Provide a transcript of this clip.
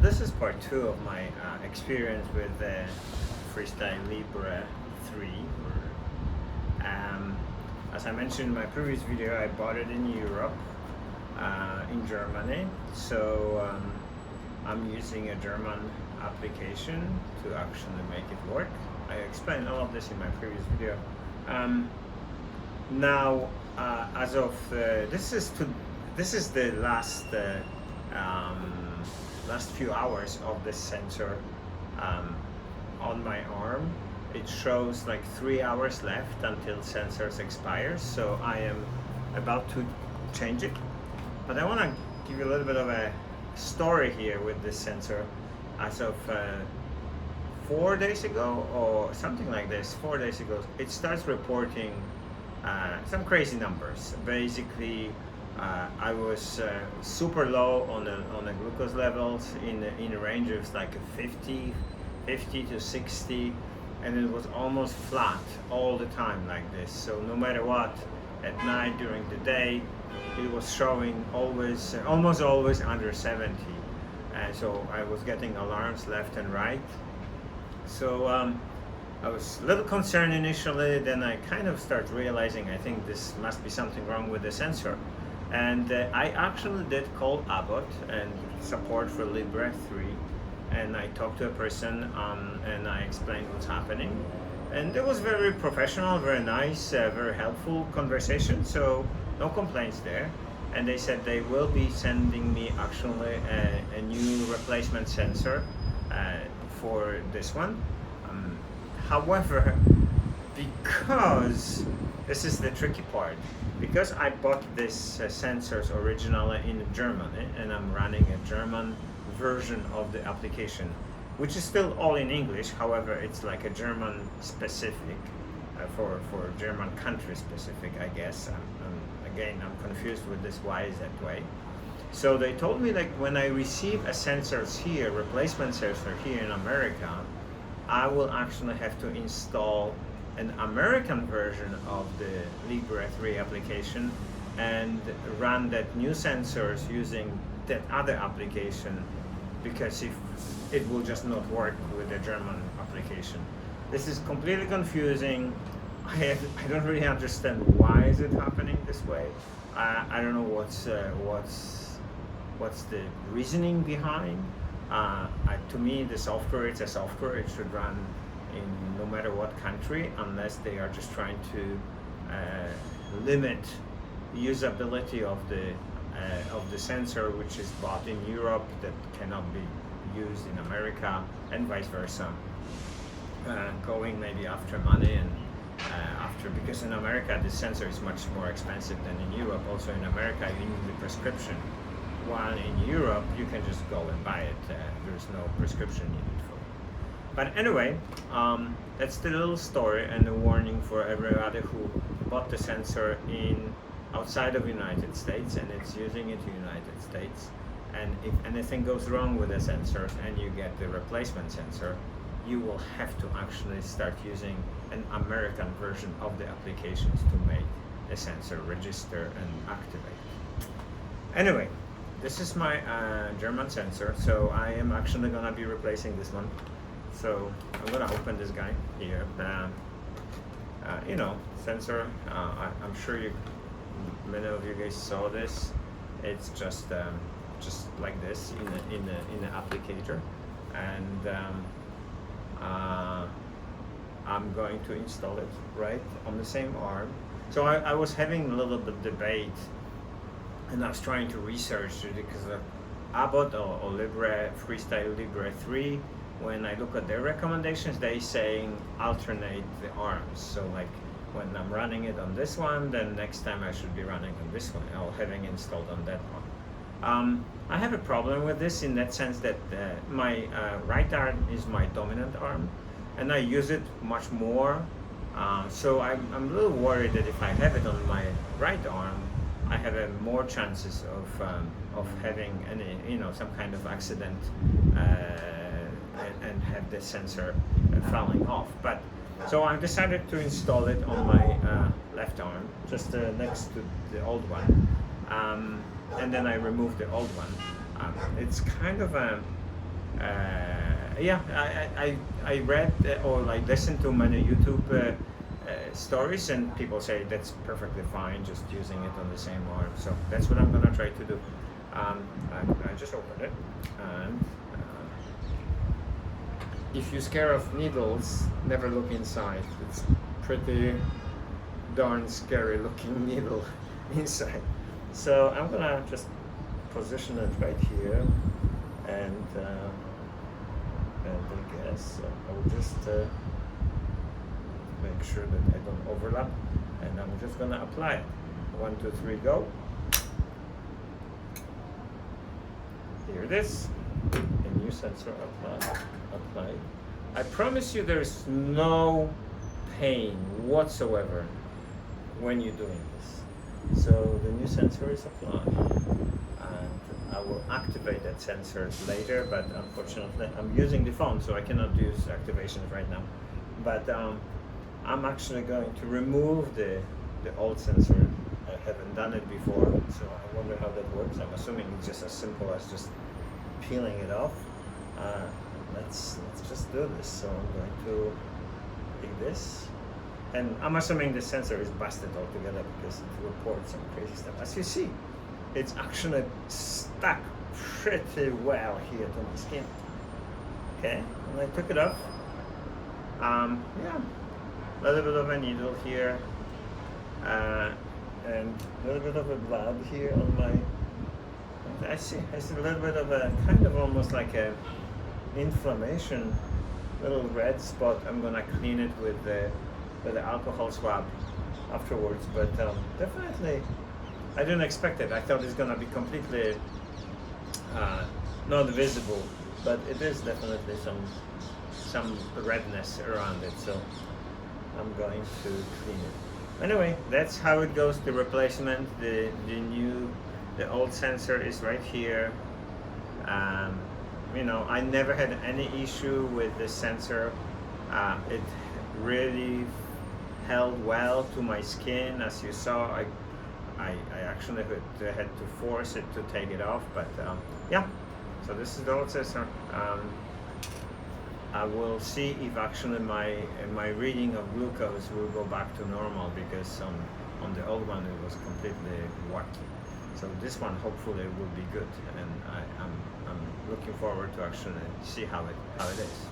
this is part two of my experience with the Freestyle Libre 3. As I mentioned in my previous video, I bought it in Europe, in Germany. So I'm using a German application to actually make it work. I explained all of this in my previous video. Now, as of this is the last few hours of the sensor on my arm. It shows like 3 hours left until sensors expires, so I am about to change it. But I want to give you a little bit of a story here with this sensor. As of 4 days ago or something like this, 4 days ago, it starts reporting some crazy numbers. Basically, I was super low on the glucose levels in a range of like 50 to 60, and it was almost flat all the time like this. So no matter what, at night, during the day, it was showing always, almost always under 70. And so I was getting alarms left and right. So I was a little concerned initially, then I kind of started realizing I think this must be something wrong with the sensor. And I actually did call Abott and support for Libre 3, and I talked to a person and I explained what's happening. And it was very professional, very nice, very helpful conversation, so no complaints there. And they said they will be sending me actually a new replacement sensor for this one. However, because this is the tricky part, because I bought this sensors originally in Germany and I'm running a German version of the application, which is still all in English. However, it's like a German specific, for German country specific, I guess. Again, I'm confused with this, why is that way? So they told me, like, when I receive a sensors here, replacement sensor here in America, I will actually have to install an American version of the Libre 3 application and run that new sensors using that other application, because if it will just not work with the German application. This is completely confusing. I don't really understand why is it happening this way. I don't know what's the reasoning behind. To me, the software, it's a software. It should run in no matter what country, unless they are just trying to limit usability of the sensor, which is bought in Europe, that cannot be used in America, and vice versa. Going maybe after money and because in America the sensor is much more expensive than in Europe. Also in America you need the prescription, while in Europe you can just go and buy it. There's no prescription needed for it. But anyway, that's the little story and a warning for everybody who bought the sensor outside of United States and it's using it in United States. And if anything goes wrong with the sensors and you get the replacement sensor, you will have to actually start using an American version of the applications to make the sensor register and activate. Anyway, this is my German sensor, so I am actually gonna be replacing this one. So I'm gonna open this guy here. Sensor. I'm sure many of you guys saw this. It's just like this in the applicator, and I'm going to install it right on the same arm. So I was having a little bit debate, and I was trying to research it because Abott or Libre, Freestyle Libre 3, when I look at their recommendations, they saying alternate the arms. So like when I'm running it on this one, then next time I should be running on this one, or having installed on that one. I have a problem with this in that sense that my right arm is my dominant arm, and I use it much more. So I'm a little worried that if I have it on my right arm, I have more chances of having some kind of accident and have the sensor falling off. But so I decided to install it on my left arm, just next to the old one. And then I removed the old one. It's kind of yeah, I read or like listened to many YouTube stories, and people say that's perfectly fine, just using it on the same arm. So that's what I'm gonna try to do. I just opened it, and if you're scared of needles, never look inside. It's pretty darn scary looking needle inside. So I'm gonna just position it right here, and I guess I will just make sure that I don't overlap, and I'm just gonna apply it. 1, 2, 3, go. Here it is. A new sensor applied. I promise you there's no pain whatsoever when you're doing this. So the new sensor is applied, and I will activate that sensor later, but unfortunately I'm using the phone, so I cannot use activations right now. But I'm actually going to remove the old sensor. I haven't done it before, so I wonder how that works. I'm assuming it's just as simple as just peeling it off. Let's just do this. So I'm going to take this, and I'm assuming the sensor is busted altogether because it reports some crazy stuff. As you see, it's actually stuck pretty well here to my skin. Okay, and I took it off. Yeah, a little bit of a needle here, and a little bit of a blood here on my. I see a little bit of a kind of almost like a inflammation, little red spot. I'm gonna clean it with the alcohol swab afterwards, but definitely I didn't expect it. I thought it's gonna be completely not visible, but it is definitely some redness around it, so I'm going to clean it. Anyway, that's how it goes. The replacement, the old sensor is right here. You know, I never had any issue with this sensor. It really held well to my skin. As you saw, I actually had to force it to take it off, but yeah, so this is the old sensor. I will see if actually my reading of glucose will go back to normal, because on the old one it was completely wacky. So this one hopefully will be good, and I'm looking forward to actually see how it is.